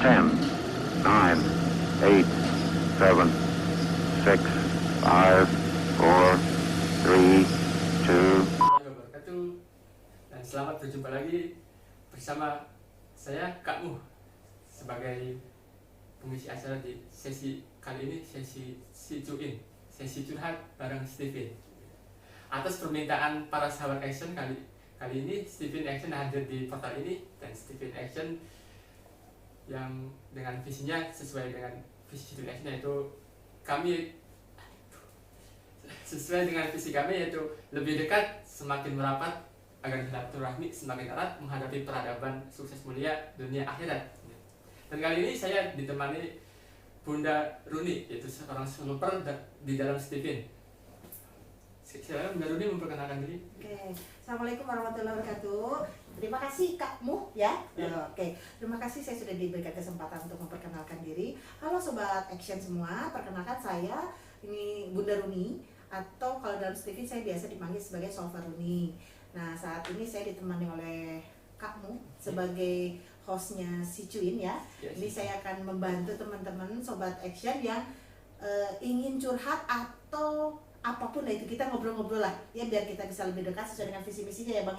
10, 9, 8, 7, 6, 5, 4, 3, 2. Wabarakatuh. Dan selamat berjumpa lagi bersama saya Kak Muh sebagai pengisi acara di sesi kali ini, sesi Sicuin, sesi curhat bareng Steven. Atas permintaan para sahabat action kali ini Steven Action hadir di portal ini, dan Steven Action yang dengan visinya sesuai dengan visi Steven Action, yaitu kami sesuai dengan visi kami, yaitu lebih dekat, semakin merapat, agar silaturahmi semakin erat menghadapi peradaban sukses mulia dunia akhirat. Dan kali ini saya ditemani Bunda Runi, yaitu seorang super di dalam Steven. Saya Bunda Runi memperkenalkan diri. Oke, Assalamualaikum warahmatullahi wabarakatuh. Terima kasih Kak Muh ya. Oke, terima kasih saya sudah diberikan kesempatan untuk memperkenalkan diri. Halo Sobat Action semua, perkenalkan saya ini Bunda Runi, atau kalau dalam Steven saya biasa dipanggil sebagai Solver Runi. Nah, saat ini saya ditemani oleh Kak Muh sebagai hostnya Sicuin ya. Ini saya akan membantu teman-teman Sobat Action yang ingin curhat atau apapun lah itu, kita ngobrol-ngobrol lah ya, biar kita bisa lebih dekat sesuai dengan visi misinya ya Bang.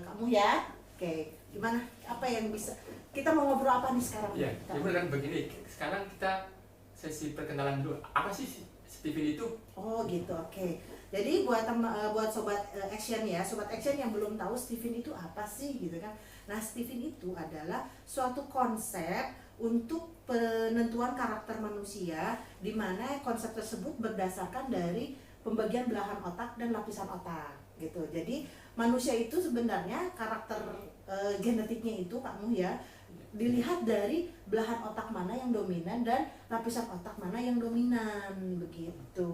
Kamu ya. Oke, gimana, apa yang bisa kita mau ngobrol apa nih sekarang? Iya, kan begini, sekarang kita sesi perkenalan dulu. Apa sih Steven itu? Oh gitu, oke. Jadi buat Sobat Action ya, Sobat Action yang belum tahu Steven itu apa sih gitu kan. Nah, Steven itu adalah suatu konsep untuk penentuan karakter manusia, di mana konsep tersebut berdasarkan dari pembagian belahan otak dan lapisan otak gitu. Jadi manusia itu sebenarnya karakter genetiknya itu Pak Muh ya, dilihat dari belahan otak mana yang dominan dan lapisan otak mana yang dominan begitu.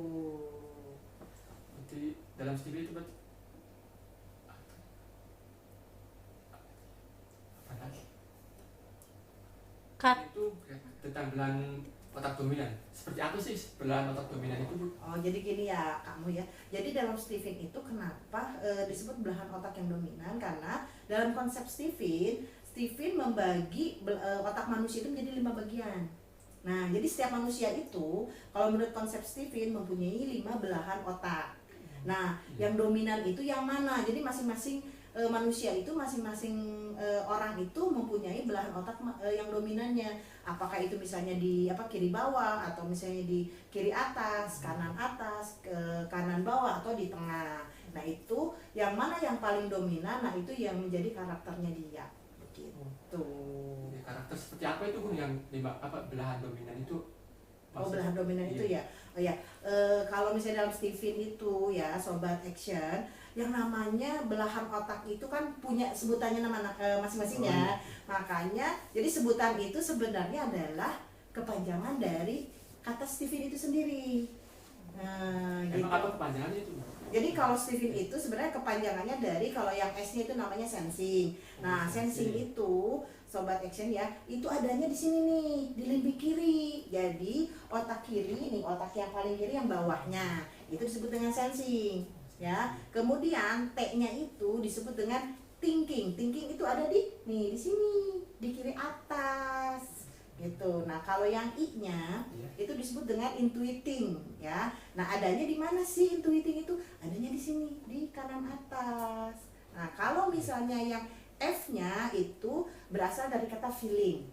Jadi dalam studi itu apa lagi? Itu tentang belahan otak dominan. Seperti apa sih belahan otak dominan itu, Bu? Oh, jadi gini ya kamu ya. Jadi dalam Steven itu kenapa disebut belahan otak yang dominan? Karena dalam konsep Steven membagi otak manusia itu menjadi 5 bagian. Nah, jadi setiap manusia itu kalau menurut konsep Steven mempunyai 5 belahan otak. Nah, yang dominan itu yang mana? Jadi masing-masing manusia itu, masing-masing orang itu mempunyai belahan otak yang dominannya. Apakah itu misalnya di kiri bawah, atau misalnya di kiri atas, kanan bawah, atau di tengah. Nah, itu yang mana yang paling dominan? Nah, itu yang menjadi karakternya dia. Begitu. Karakter seperti apa itu, Bu, yang belahan dominan itu? Oh, belahan dominan itu ya. Oh ya, kalau misalnya dalam Steven itu ya Sobat Action, yang namanya belahan otak itu kan punya sebutannya masing-masing ya. Makanya jadi sebutan itu sebenarnya adalah kepanjangan dari kata Steven itu sendiri. Nah, emang gitu. apa kepanjangannya itu? Jadi kalau Steven itu sebenarnya kepanjangannya dari, kalau yang S-nya itu namanya sensing. Nah, sensing itu Sobat Action ya, itu adanya di sini nih, di limbik kiri. Jadi otak kiri nih, otak yang paling kiri yang bawahnya, itu disebut dengan sensing ya. Kemudian T-nya itu disebut dengan thinking. Thinking itu ada di sini, di kiri atas gitu. Nah, kalau yang I-nya itu disebut dengan intuiting ya. Nah, adanya di mana sih intuiting itu? Adanya di sini, di kanan atas. Nah, kalau misalnya yang F-nya itu berasal dari kata feeling.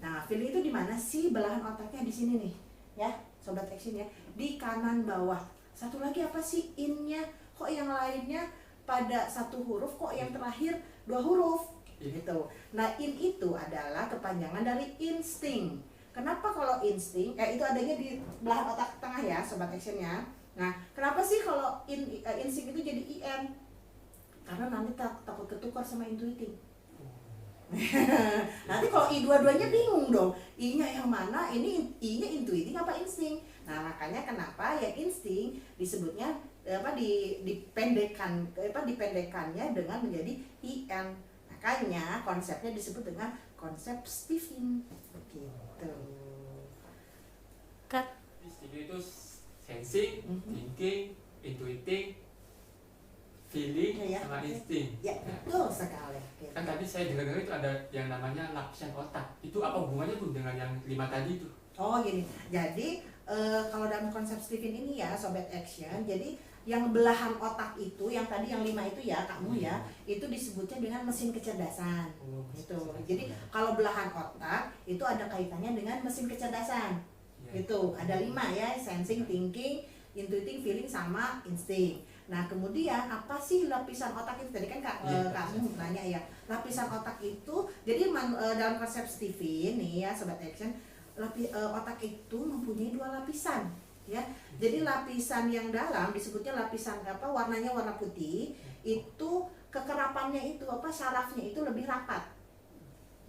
Nah, feeling itu di mana sih? Belahan otaknya di sini nih ya, Sobat Action ya, di kanan bawah. Satu lagi apa sih? In-nya. Kok yang lainnya pada satu huruf, kok yang terakhir 2 huruf gitu. Nah, in itu adalah kepanjangan dari insting. Kenapa kalau insting? Itu adanya di belahan otak tengah ya, Sobat Action ya. Nah, kenapa sih kalau insting itu jadi IN? Karena nanti takut ketukar sama intuiting. Nanti kalau I dua-duanya bingung dong, I-nya yang mana? Ini I-nya intuiting apa insting? Nah, makanya kenapa yang insting disebutnya dipendekannya dengan menjadi IN. Makanya konsepnya disebut dengan konsep Steven begitu. Steven itu sensing, thinking, intuiting, feeling, sama insting. Ya, betul sekali. Gitu. kan tadi saya dengar itu ada yang namanya lapisan otak. Itu apa hubungannya Bun dengan yang 5 tadi itu? Oh gini, jadi kalau dalam konsep Stephen ini ya Sobat Action, jadi yang belahan otak itu, yang tadi yang 5 itu ya kamu ya, itu disebutnya dengan mesin kecerdasan. Oh, Gitu. Jadi kalau belahan otak itu ada kaitannya dengan mesin kecerdasan. Ya. Gitu. Ada 5 ya, sensing, thinking, intuiting, feeling, sama insting. Nah kemudian apa sih lapisan otak itu? Tadi kan kamu nanya ya, lapisan otak itu, jadi dalam konsep Stephen nih ya Sobat Action, otak itu mempunyai 2 lapisan ya. Jadi lapisan yang dalam disebutnya lapisan apa, warnanya warna putih, itu kekerapannya itu apa, sarafnya itu lebih rapat.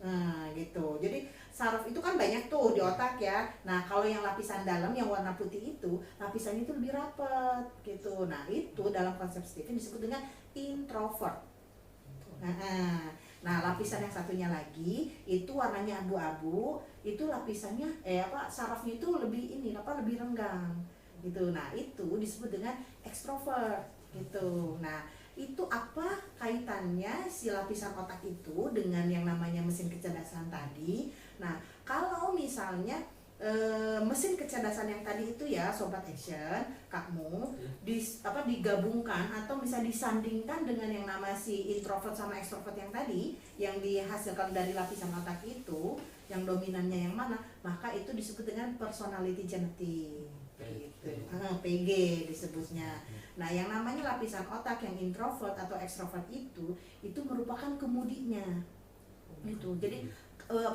Nah gitu, jadi saraf itu kan banyak tuh di otak ya. Nah kalau yang lapisan dalam yang warna putih itu, lapisannya itu lebih rapat gitu. Nah itu dalam konsep Stephen disebut dengan introvert. Nah lapisan yang satunya lagi itu warnanya abu-abu, itu lapisannya sarafnya itu lebih lebih renggang gitu. Nah itu disebut dengan extrovert gitu. Nah itu apa kaitannya si lapisan otak itu dengan yang namanya mesin kecerdasan tadi? Nah kalau misalnya mesin kecerdasan yang tadi itu ya Sobat Action, kamu digabungkan atau bisa disandingkan dengan yang nama si introvert sama extrovert yang tadi, yang dihasilkan dari lapisan otak itu, yang dominannya yang mana, maka itu disebut dengan personality genetic gitu. PG disebutnya. Nah yang namanya lapisan otak yang introvert atau extrovert itu merupakan kemudinya gitu. Jadi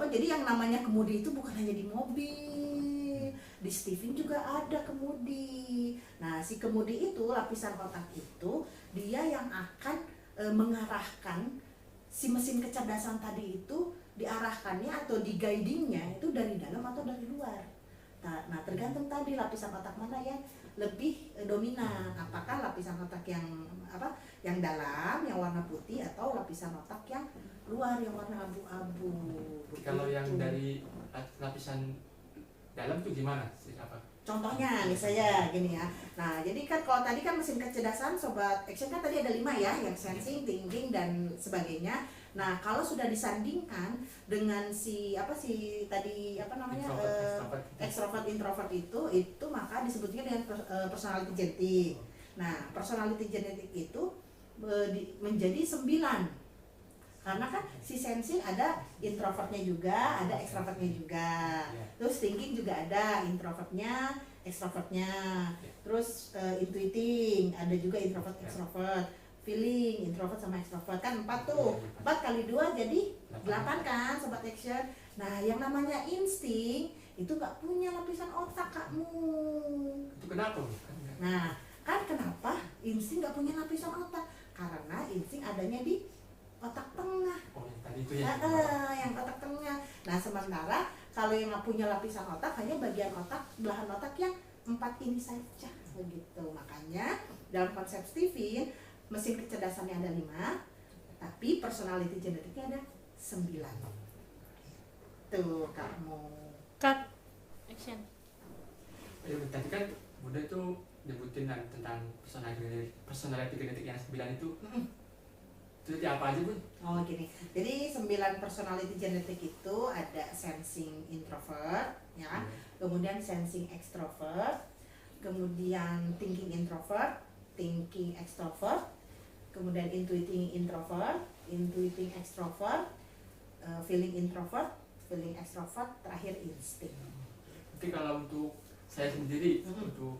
jadi yang namanya kemudi itu bukan hanya di mobil, di Stephen juga ada kemudi. Nah si kemudi itu, lapisan otak itu, dia yang akan mengarahkan si mesin kecerdasan tadi itu, diarahkannya atau di-guidingnya itu dari dalam atau dari luar. Nah tergantung tadi lapisan otak mana yang lebih dominan, apakah lapisan otak yang dalam yang warna putih atau lapisan otak yang luar yang warna abu-abu. Kalau yang dari lapisan dalam itu gimana sih, apa? Contohnya misalnya gini ya. Nah, jadi kan kalau tadi kan mesin kecerdasan Sobat Action kan tadi ada 5 ya, yang sensing, thinking dan sebagainya. Nah, kalau sudah disandingkan dengan extrovert introvert itu maka disebutnya dengan personality genetic. Nah, personality genetic itu menjadi 9. Karena kan si sensing ada introvertnya juga, ada extrovertnya juga. Terus thinking juga ada introvertnya, extrovertnya. Terus intuiting ada juga introvert, extrovert. Feeling introvert sama extrovert kan 4 tuh. 4 kali 2 jadi 8 kan Sobat Action. Nah yang namanya insting itu nggak punya lapisan otak kamu. Itu kenapa? Nah kan kenapa insting nggak punya lapisan otak? Karena insting adanya di otak tengah. Oh, yang tadi itu ya. Yang otak tengah. Nah sementara kalau yang nggak punya lapisan otak hanya bagian otak, belahan otak yang 4 ini saja begitu. Makanya dalam konsep Stephen mesin kecerdasannya ada 5, tapi personality genetiknya ada 9. Tuh kamu. Cut. Action. Tadi kan Bunda itu nyebutin tentang personality genetik yang 9 itu. Itu apa aja Bun? Oh gini, jadi 9 personality genetik itu ada sensing introvert ya, kemudian sensing extrovert, kemudian thinking introvert, thinking extrovert, kemudian intuiting introvert, intuiting extrovert, feeling introvert, feeling extrovert, terakhir insting. Tapi kalau untuk saya sendiri, untuk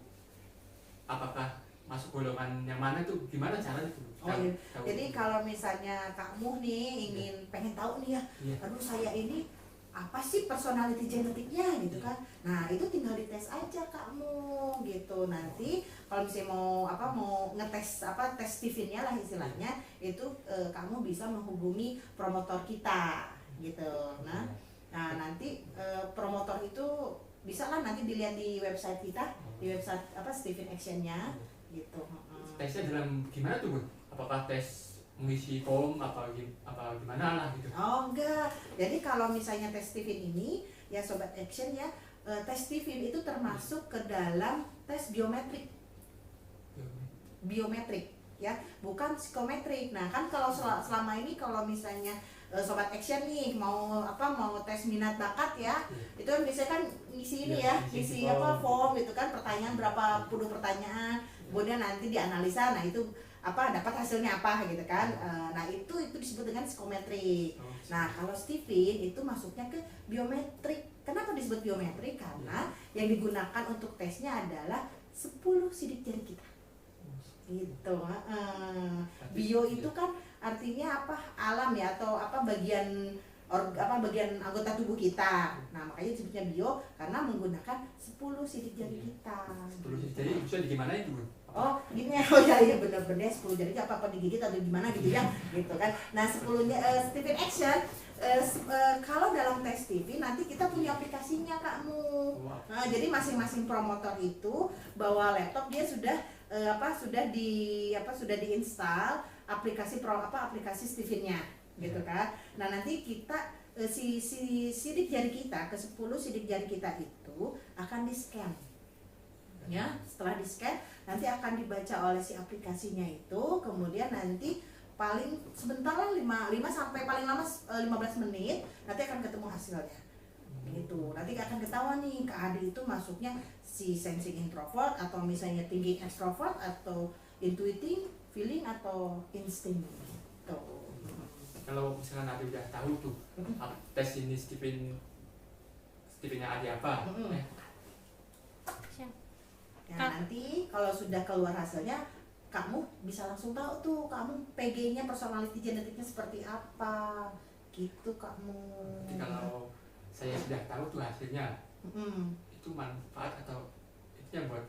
apakah masuk golongan yang mana tuh, gimana caranya tuh? Oh iya. Jadi kalau misalnya kamu nih pengen tahu nih ya, aduh saya ini apa sih personality genetiknya gitu kan. Nah itu tinggal dites aja kamu gitu. Nanti kalau misalnya mau ngetes tes Stephen-nya lah istilahnya, itu kamu bisa menghubungi promotor kita gitu. Nah nanti promotor itu bisa lah nanti dilihat di website kita, di website Stephen Action-nya gitu. Tesnya dalam gimana tuh Bun? Apakah tes mengisi form apa gimana lah gitu? Oh enggak, jadi kalau misalnya tes Stephen ini ya Sobat Action ya, tes Stephen itu termasuk ke dalam tes biometrik. ya, bukan psikometrik. Nah kan kalau selama ini kalau misalnya sobat action nih mau tes minat bakat ya, itu kan biasanya kan ngisi ini ya, ngisi form gitu kan, pertanyaan berapa puluh pertanyaan, kemudian nanti dianalisa, nah itu dapat hasilnya apa gitu kan. Nah itu disebut dengan psikometrik. Nah kalau Stephen itu masuknya ke biometrik. Kenapa disebut biometrik? Karena yang digunakan untuk tesnya adalah 10 sidik jari kita gitu. Bio itu kan artinya alam ya, atau bagian anggota tubuh kita. Nah makanya disebutnya bio karena menggunakan 10 sidik jari kita. 10 sidik jari bisa gimana itu? Oh gini ya, oh ya benar-benar 10 jari apa digigit atau gimana gitu ya, gitu kan. Nah 10-nya Stephen Action. Kalau dalam tes TV nanti kita punya aplikasinya kamu. Nah, jadi masing-masing promotor itu bawa laptop, dia sudah diinstal aplikasi aplikasi Stephen-nya gitu kan. Nah nanti kita si sidik jari kita ke 10 sidik jari kita itu akan di-scan ya. Setelah di-scan nanti akan dibaca oleh si aplikasinya itu, kemudian nanti paling sebentar lah 5 sampai paling lama 15 menit nanti akan ketemu hasilnya gitu. Nanti akan ketahuan nih KAD itu masuknya si sensing introvert atau misalnya thinking extrovert atau intuiting, feeling atau instinct gitu. Kalau misalkan Adi udah tahu tuh tes ini Stephen-nya Adi apa, Nah nanti kalau sudah keluar hasilnya, kamu bisa langsung tahu tuh kamu PG-nya, personality genetiknya seperti apa gitu kamu. Jadi kalau saya sudah tahu tuh hasilnya, itu manfaat atau itu yang buat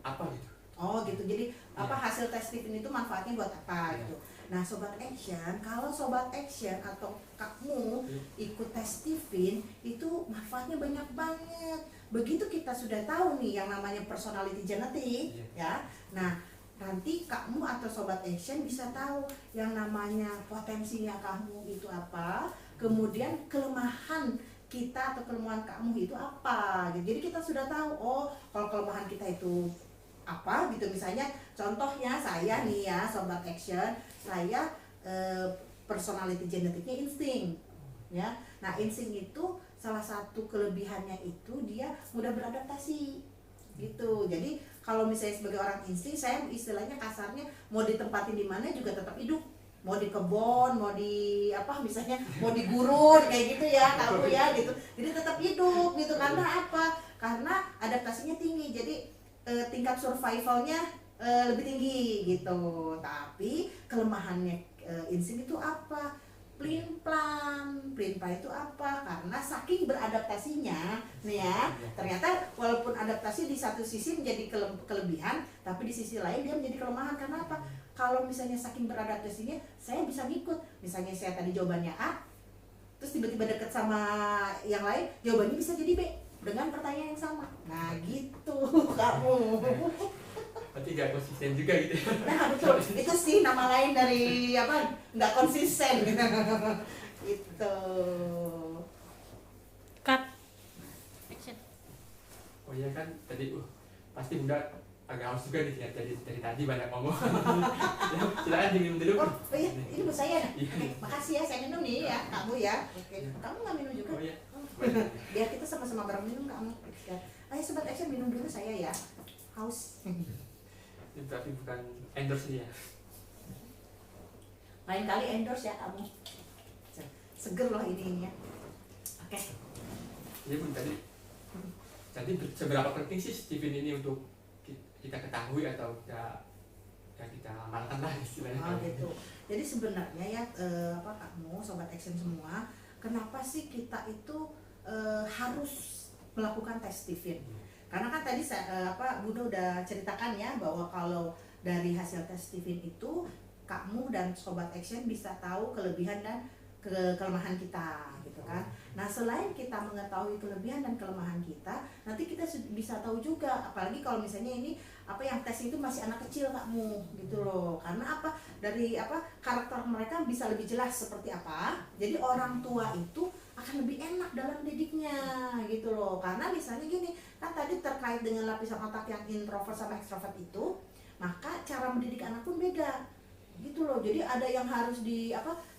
apa gitu? Oh gitu, jadi hasil tes Stephen itu manfaatnya buat apa gitu. Nah sobat action, kalau sobat action atau kamu ikut tes Stephen itu manfaatnya banyak banget. Begitu kita sudah tahu nih yang namanya personality genetik ya. Nah nanti kamu atau sobat action bisa tahu yang namanya potensinya kamu itu apa, kemudian kelemahan kita atau kelemahan kamu itu apa. Jadi kita sudah tahu, oh kalau kelemahan kita itu apa gitu. Misalnya contohnya saya nih ya sobat action, saya personality genetiknya insting ya. Nah insting itu salah satu kelebihannya itu dia mudah beradaptasi gitu. Jadi kalau misalnya sebagai orang insting, saya istilahnya kasarnya mau ditempatin di mana juga tetap hidup. Mau di kebun, mau di misalnya mau di gurun kayak gitu ya kamu ya gitu. Jadi tetap hidup gitu. Karena apa? Karena adaptasinya tinggi. Jadi tingkat survivalnya lebih tinggi gitu. Tapi kelemahannya insting itu apa? Pelin-pelan itu apa? Karena saking beradaptasinya nih ya, ternyata walaupun adaptasi di satu sisi menjadi kelebihan, tapi di sisi lain dia menjadi kelemahan. Karena apa? Kalau misalnya saking beradaptasinya, saya bisa ngikut. Misalnya saya tadi jawabannya A, terus tiba-tiba deket sama yang lain, jawabannya bisa jadi B dengan pertanyaan yang sama. Nah gitu kamu. Berarti gak konsisten juga gitu. Nah betul, itu sih nama lain dari nggak konsisten gitu. Gitu. Cut. Action. Oh iya kan tadi pasti Bunda agak haus juga nih ya, dari tadi banyak ngomong. Ya, silakan diminum dulu. Oh iya, ini buat saya dah. Makasih ya, saya minum nih ya, kamu ya. Oke. Kamu nggak minum juga? Oh iya. Biar kita sama-sama bareng minum kamu. Ayo sobat action minum dulu saya ya. Haus. Ini berarti bukan endorse ya. Lain kali endorse ya kamu. Seger loh ini ya. Oke. Iya Bun, tadi seberapa penting sih Stephen ini untuk kita ketahui atau kita amalkan lah istilahnya. Oh gitu. Jadi sebenarnya ya kamu sobat action semua, kenapa sih kita itu harus melakukan tes Stephen? Karena kan tadi Bunda udah ceritakan ya bahwa kalau dari hasil tes Stephen itu kamu dan sobat action bisa tahu kelebihan dan kelemahan kita gitu kan. Nah selain kita mengetahui kelebihan dan kelemahan kita, nanti kita bisa tahu juga, apalagi kalau misalnya ini yang tes itu masih anak kecil kamu gitu loh. Karena dari karakter mereka bisa lebih jelas seperti apa. Jadi orang tua itu akan lebih enak dalam didiknya gitu loh. Karena misalnya gini, kan tadi terkait dengan lapisan otak yang introvert sama extrovert itu, maka cara mendidik anak pun beda gitu loh. Jadi ada yang harus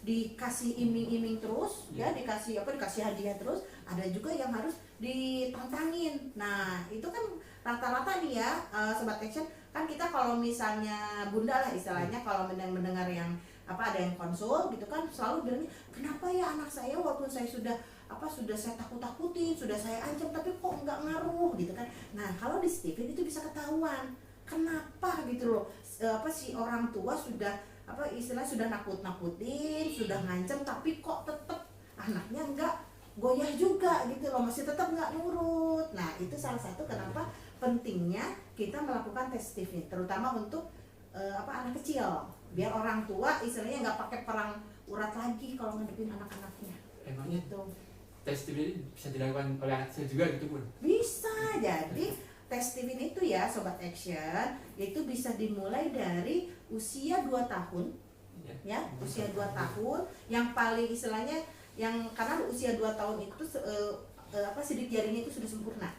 dikasih iming-iming terus ya, dikasih hadiah terus, ada juga yang harus ditantangin. Nah itu kan rata-rata nih ya, Sobat Action, kan kita kalau misalnya bunda lah istilahnya, kalau mendengar yang ada yang konsul gitu kan, selalu bilangnya, kenapa ya anak saya walaupun saya sudah saya takut-takutin, sudah saya ancam, tapi kok nggak ngaruh gitu kan. Nah kalau di Stephen itu bisa ketahuan kenapa gitu loh, si orang tua sudah istilah sudah nakut-nakutin, sudah ngancam, tapi kok tetap anaknya nggak goyah juga gitu loh, masih tetap nggak nurut. Nah itu salah satu kenapa pentingnya kita melakukan tes Stephen, terutama untuk anak kecil, biar orang tua istilahnya nggak pakai perang urat lagi kalau ngadepin anak-anaknya. Emangnya Gitu. tes TV ini bisa dilakukan oleh anak kecil juga gitu pun? Bisa. Jadi tes Stephen itu ya Sobat Action, itu bisa dimulai dari usia 2 tahun ya, usia 2 tahun yang paling istilahnya, yang karena usia 2 tahun itu sidik jarinya itu sudah sempurna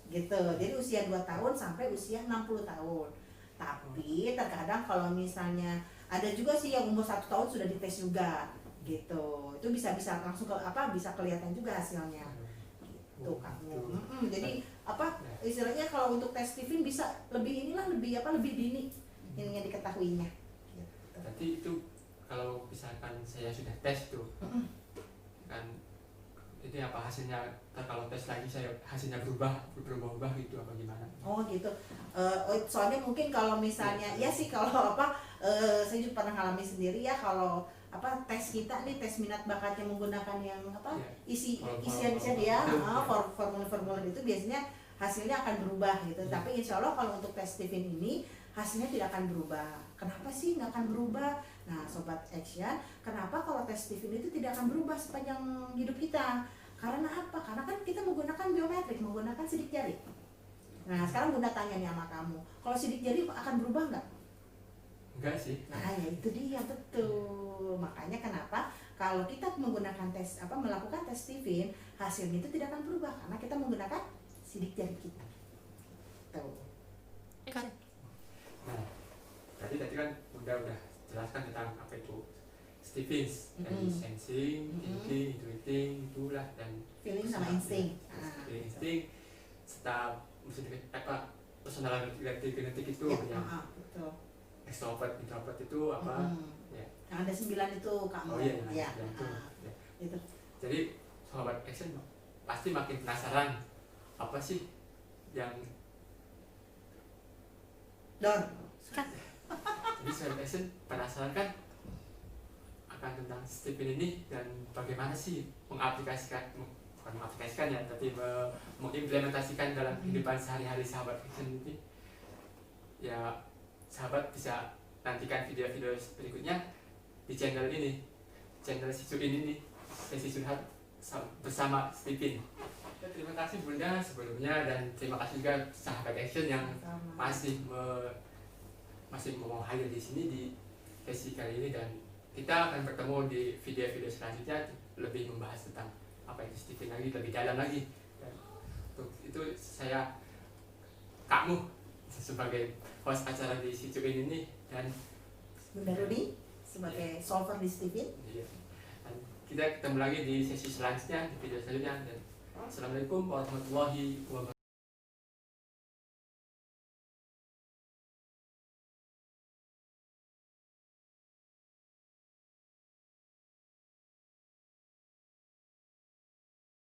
gitu. Jadi usia 2 tahun sampai usia 60 tahun. Tapi terkadang kalau misalnya ada juga sih yang umur 1 tahun sudah dites juga gitu. Itu bisa langsung bisa kelihatan juga hasilnya. Gitu kamu. Jadi istilahnya kalau untuk tes Stephen bisa lebih lebih dini ininya diketahuinya. Gitu. Berarti itu kalau misalkan saya sudah tes tuh kan, ini hasilnya, kalau tes lagi hasilnya berubah gitu apa gimana? Oh gitu. Soalnya mungkin kalau misalnya ya sih, kalau saya juga pernah ngalami sendiri ya, kalau tes kita nih, tes minat bakatnya menggunakan yang isian ya, formulir itu biasanya hasilnya akan berubah gitu. Tapi insya Allah kalau untuk tes Stephen ini hasilnya tidak akan berubah. Kenapa sih nggak akan berubah? Nah Sobat Action, kenapa kalau tes Stephen itu tidak akan berubah sepanjang hidup kita? Karena apa? Karena kan kita menggunakan biometrik, menggunakan sidik jari. Nah sekarang Bunda tanya nih sama kamu, kalau sidik jari akan berubah nggak? Enggak sih. Nah ya itu dia, betul. Makanya kenapa kalau kita menggunakan melakukan tes Stephen, hasilnya itu tidak akan berubah karena kita menggunakan sidik jari kita. Tuh. Action. Nah, tadi kan udah jelaskan tentang apa itu Stevens, dari sensing, thinking, intuiting, itulah, dan Feeling sama insting. feeling, insting, serta personality genetik itu yang Betul. extrovert, introvert itu ya. Yang ada 9 itu kamu. Oh iya, Ya. itu. Ya. Itu. Jadi Sobat Action pasti makin penasaran apa sih yang Don. jadi Sobat Action penasaran kan akan tentang Stephen ini, dan bagaimana sih bukan mengaplikasikan ya, tapi mengimplementasikan dalam kehidupan sehari-hari Sahabat Action ini. Ya sahabat bisa nantikan video-video berikutnya di channel ini, channel si Cuin ini, sesi curhat bersama Stephen. Terima kasih Bunda sebelumnya, dan terima kasih juga Sahabat Action yang masih mau hadir di sini di sesi kali ini, dan kita akan bertemu di video-video selanjutnya lebih membahas tentang apa itu Stephen lagi, lebih dalam lagi. Dan untuk itu saya kamu sebagai host acara di si Cuin ini, dan Bunda Rudi sebagai solver di Stephen. iya. Dan kita ketemu lagi di sesi selanjutnya, di video selanjutnya, dan Assalamualaikum warahmatullahi wabarakatuh.